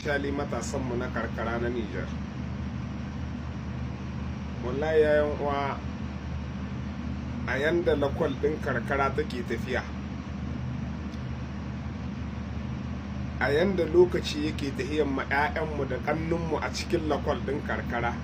shali matasanmu na karkara na Nijar. Wallahi yayan uwa, a yanda lakwal ɗin karkara take tafiya, a yanda lokaci yake tahiyan ma 'ya'yanmu da ƙannunmu a cikin lakwal ɗin karkara,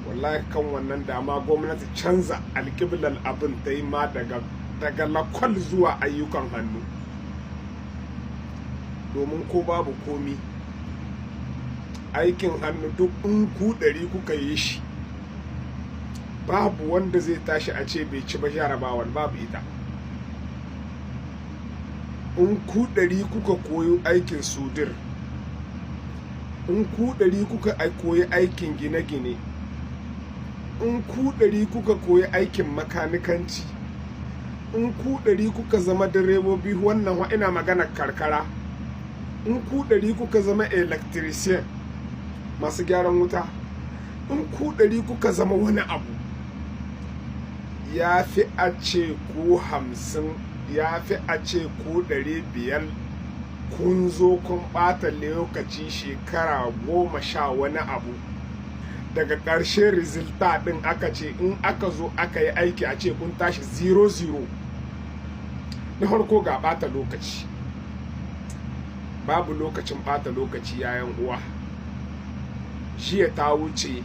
wallahi kan wannan dama gwamnati canza alƙiblar abin ta yi ma daga lakwal zuwa ayyukan hannu. Domin ko babu komi, aikin hannu duk in ku 100 kuka yi shi, babu wanda zai tashi a ce bai ci ba jarabawar, babu ita. In ku 100 kuka koyi aikin sudir, in ku 100 kuka koyi aikin gine-gine, in ku 100 kuka koyi aikin makanikanci, in ku 100 kuka zama direbobi, wannan wa ina maganar karkara, in ku 100 kuka zama electrician masu gyaran wuta, in ku 100 kuka zama wani abu, ya fi a ce ku 50, ya fi a ce ku 500 kun zo kun ɓata lokaci shekara 10 wani abu. Daga ƙarshen resulta ɗin aka ce in aka zo aka yi aiki a ce kun tashi 0-0. Na farko ga ɓata lokaci, babu lokacin ɓata lokaci yayan uwa. Jiya ta wuce,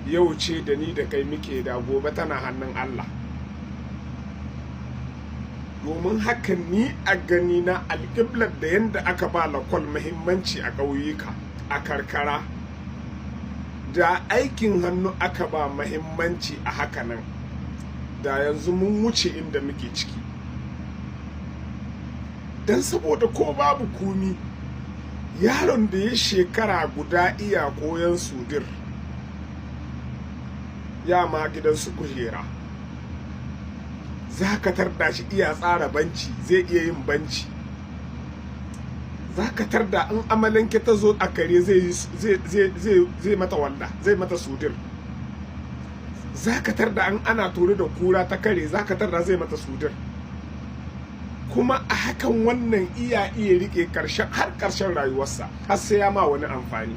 yau ce da ni da kai muke da, gobe tana hannun Allah. Domin haka ni a gani na alƙiblar da yadda aka ba lakwal muhimmanci a ƙauyuka, a karkara, da aikin hannu aka ba muhimmanci a haka nan, da yanzu mun wuce inda muke ciki. Dan saboda ko babu komi, yaron da ya shekara guda iya koyon sudir, ya ma gidansu kujera, za ka tarda shi iya tsara banci, zai iya yin banci. Za ka tarda in amalanke ta zo a kare zai mata walla, zai mata sudir. Za ka tarda in ana tore da kura ta kare, za ka tarda zai mata sudir. Kuma a hakan wannan iya rike har karshen rayuwarsa, har sai ya ma wani amfani.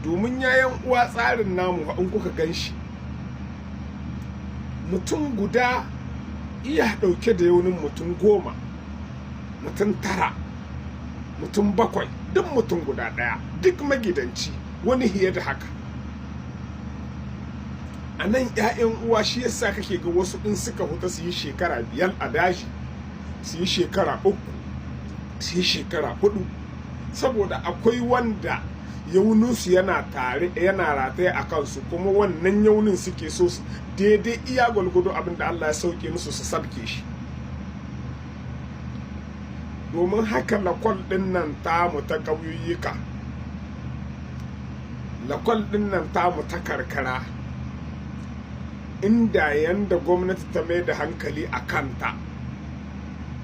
Domin yayan uwa, tsarin namu in kuka gan shi, mutum guda iya dauke da yaunin mutum 10, mutum 9, mutum 7, duk mutum guda daya, duk magidanci, wani hiye da haka. A nan 'ya'yan uwa, shi yasa kake ga wasu in suka huta su yi shekara 5 a daji, su yi shekara 3, su yi shekara 4, saboda akwai wanda yauninsu yana rataye a kansu, kuma wannan yaunin suke so su daidai iya gwalgwado abinda Allah ya sauke musu su sabke shi. Domin haka lakwal ɗin nan tamu ta ƙauyuka, lakwal ɗin nan tamu ta karkara, inda yanda gwamnati ta mai da hankali a kanta,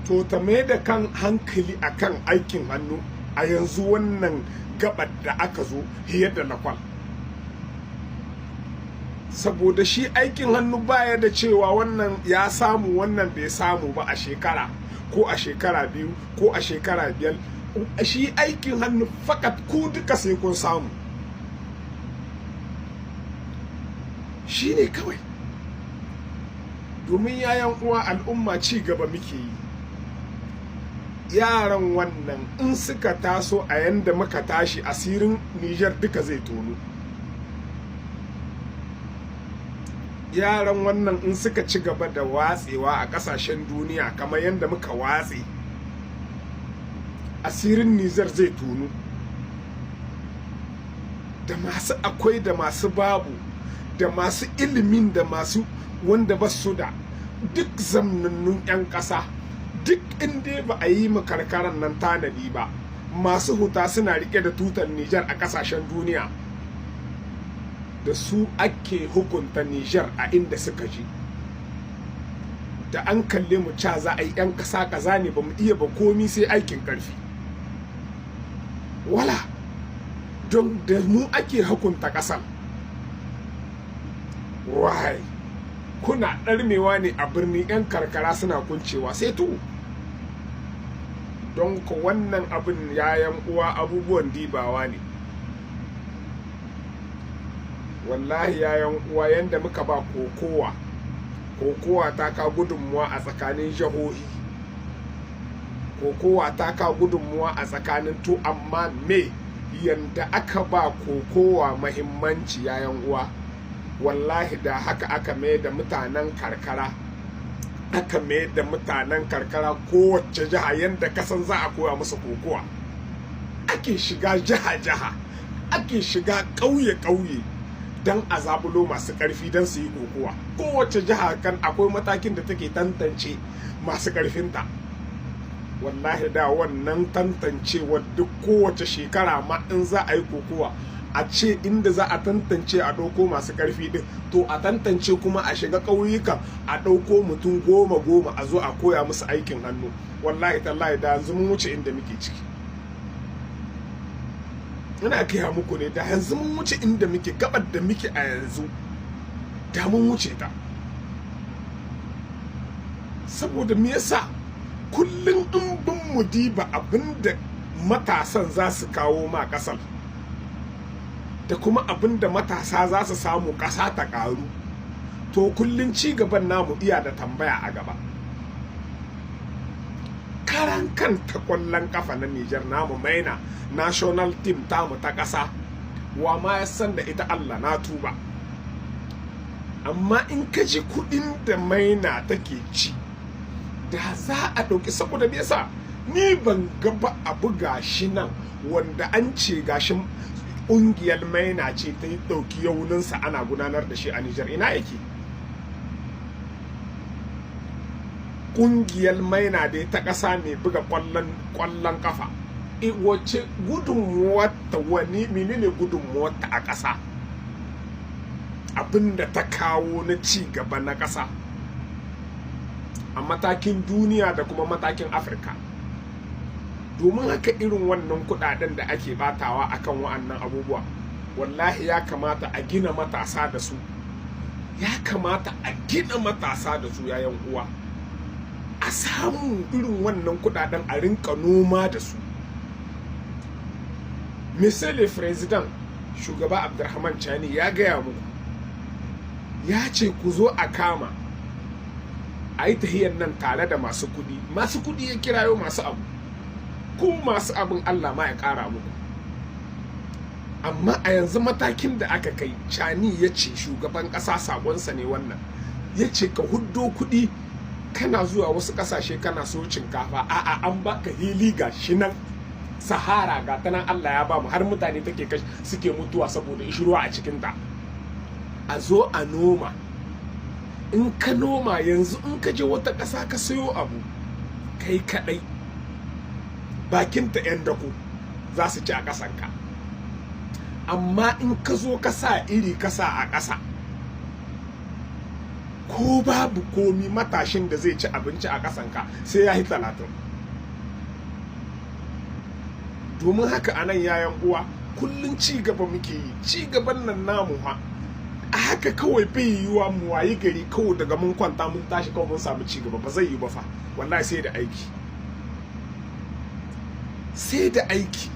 to ta mai da hankali a kan aikin hannu a yanzu wannan gabar da aka zo hiyar da lakwal. Saboda shi aikin hannu baya da cewa wannan ya samu wannan bai samu ba a shekara, ko a shekara 2, ko a shekara 5. Shi aikin hannu fakat ku duka sai kun samu, shi ne kawai. Domin yayan uwa, al'umma ci gaba muke yi. Yaran wannan in suka taso a yanda muka tashi, asirin Nijar duka zai tono. Yaran wannan in suka ci gaba da watsewa a ƙasashen duniya kamar yanda muka watse, asirin Nijar zai tono. Da masu akwai, da masu babu, da masu ilimin, da masu wanda ba su da, duk zamnannun 'yan ƙasa, duk inda ba a yi karkaran nan tanadi ba, masu huta suna rike da tutar Nijar a ƙasashen duniya, da su ake hukunta Nijar a inda suka je. Da an kalle mu ca za a yi 'yan ƙasa kaza ne, ba mu iya ba komi sai aikin ƙarfi. Wala, don da mu ake hukunta ƙasar. Why? Kuna ɗarmewa ne a birni, 'yan karkara suna kuncewa sai to. don ka wannan abin yayan uwa abubuwan dibawa ne. Wallahi yayan uwa, yanda muka ba kokowa ta ka gudunmuwa a tsakanin jahohi, kokowa ta ka gudunmuwa a tsakanin to, amma me yanda aka ba kokowa mahimmanci yayan uwa, wallahi da haka aka mai da mutanen karkara, kowace jiha yanda kasan za a koya musu kokowa, ake shiga jiha ake shiga ƙauye don a zabulo masu ƙarfi don su yi kokowa. Kowace jiha kan akwai matakin da take tantance masu ƙarfinta. Wallahi da wannan tantancewa duk kowace shekara ma in za a yi kokowa, a ce inda za a tantance a ɗauko masu ƙarfi ɗin, to a tantance kuma a shiga ƙauyukan a ɗauko mutum 10 a zo a koya musu aikin hannu. Wallahi tallahi da yanzu mun wuce inda muke ciki. Ina gaya muku ne, da yanzu mun wuce inda muke, gabar da muke a yanzu da mun wuce ta. Saboda me yasa kullum in bin mu diba abinda matasan za su kawo ma ƙasar, da kuma abinda matasa za su samu ƙasa ta ƙaru, to kullum ci gaban namu iya da tambaya a gaba. Karan kanta ƙwallon kafa na Nijar namu maina national team tamu ta ƙasa, wa ma ya san da ita Allah na tuba. Amma in ka ji kuɗin da maina take ci, da za a ɗauki, saboda me yasa ni ban gaba abu gashi nan wanda an ce gashin ƙungiyar maina ce ta yi ɗauki yauninsa ana gudanar da shi a Nijar, ina yake? Ƙungiyar maina da ta ƙasa mai buga ƙwallon kafa, wace gudunmuwarta, wani menene gudunmuwarta a ƙasa, abinda ta kawo na ci gaba na ƙasa a matakin duniya da kuma matakin Afirka. Domin haka irin wannan kudaden da ake batawa akan wa'annan abubuwa, wallahi ya kamata a gina matasa da su, yayan uwa, a samu irin wannan kudaden a rinka noma da su. Misali President shugaba Abdurrahman Chani ya gaya muku, ya ce ku zo a kama a yi tahiyar nan tare da masu kudi ya kirayo masu abu, ku masu abin Allah ma ya kara muku. Amma a yanzu matakin da aka kai, Chani ya ce shugaban ƙasa sakonsa ne wannan, ya ce ka huddo kudi kana zuwa wasu ƙasashe kana so shinkafa, a'a an baka hili ga shi nan Sahara ga ta nan Allah ya ba mu, har mutane suke mutuwa saboda ishirwa a cikinta. A zo a noma, in ka noma yanzu in ka je wata ƙasa ka sayo abu kai kaɗai, bakinta 'yan dako za su ci a ƙasanka. Amma in ka zo ka sa iri ka sa a ƙasa, ko babu komi matashin da zai ci abinci a ƙasanka sai ya yi 30. Domin haka anan yayan uwa, kullun ci gaba muke yi, ci gaban nan namu ha a haka kawai bai yiwuwa mu wayi gari kawai daga mun kwanta mun tashi kawai mun samu ci gaba, ba zai yi ba fa. Wallahi sai da aiki,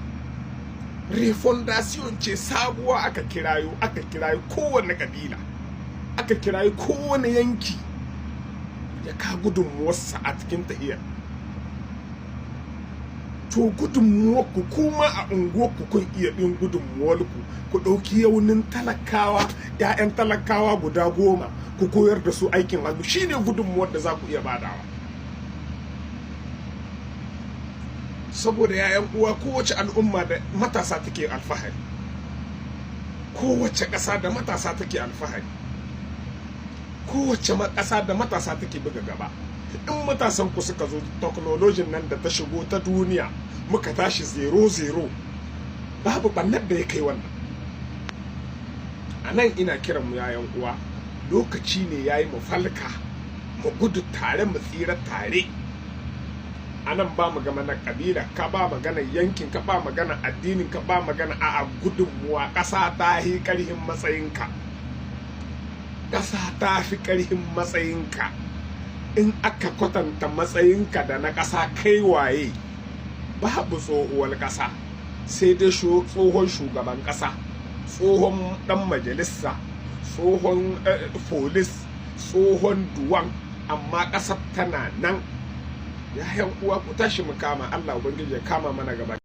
refondation ce sabuwa aka kirayo kowane kabila, aka kirayo kowane yanki ya ka gudunmuwarsa a cikin tahiyar. To gudunmuwarku kuma a unguwarku kun iya ɗin gudunmuwarku, ku ɗauki yaunin talakawa, 'ya'yan talakawa guda 10 ku koyar da su aikin hannu, shine gudunmuwar da za ku iya badawa. Saboda 'ya'yan uwa, kowace al'umma da matasa take alfahari, kowace ƙasa da matasa take alfahari, kowace ƙasa da matasa take buga gaba. In matasan ku suka zo, technologyin nan da ta shigo ta duniya, muka tashi 0-0, babu bannar da ya kai wannan. A nan ina kiran mu yayan uwa, lokaci ne yayi mu falka, mu gudu tare, mu tsira tare. A nan ba mu gama na kabila, ka ba magana yankin, ka ba magana addinin, ka ba magana a gudunmuwa. Ƙasa ta fi ƙarhin matsayinka, ƙasa ta fi ƙarhin matsayinka. In aka kwatanta matsayinka da na ƙasa, kai waye? babu tsohuwar ƙasa, sai dai tsohon shugaban ƙasa, tsohon ɗan majalisa, tsohon folis, tsohon duwan, amma ƙasar tana nan. Ya yan uwa ku tashi mu kama, Allah ubangiji ya kama mana gaba.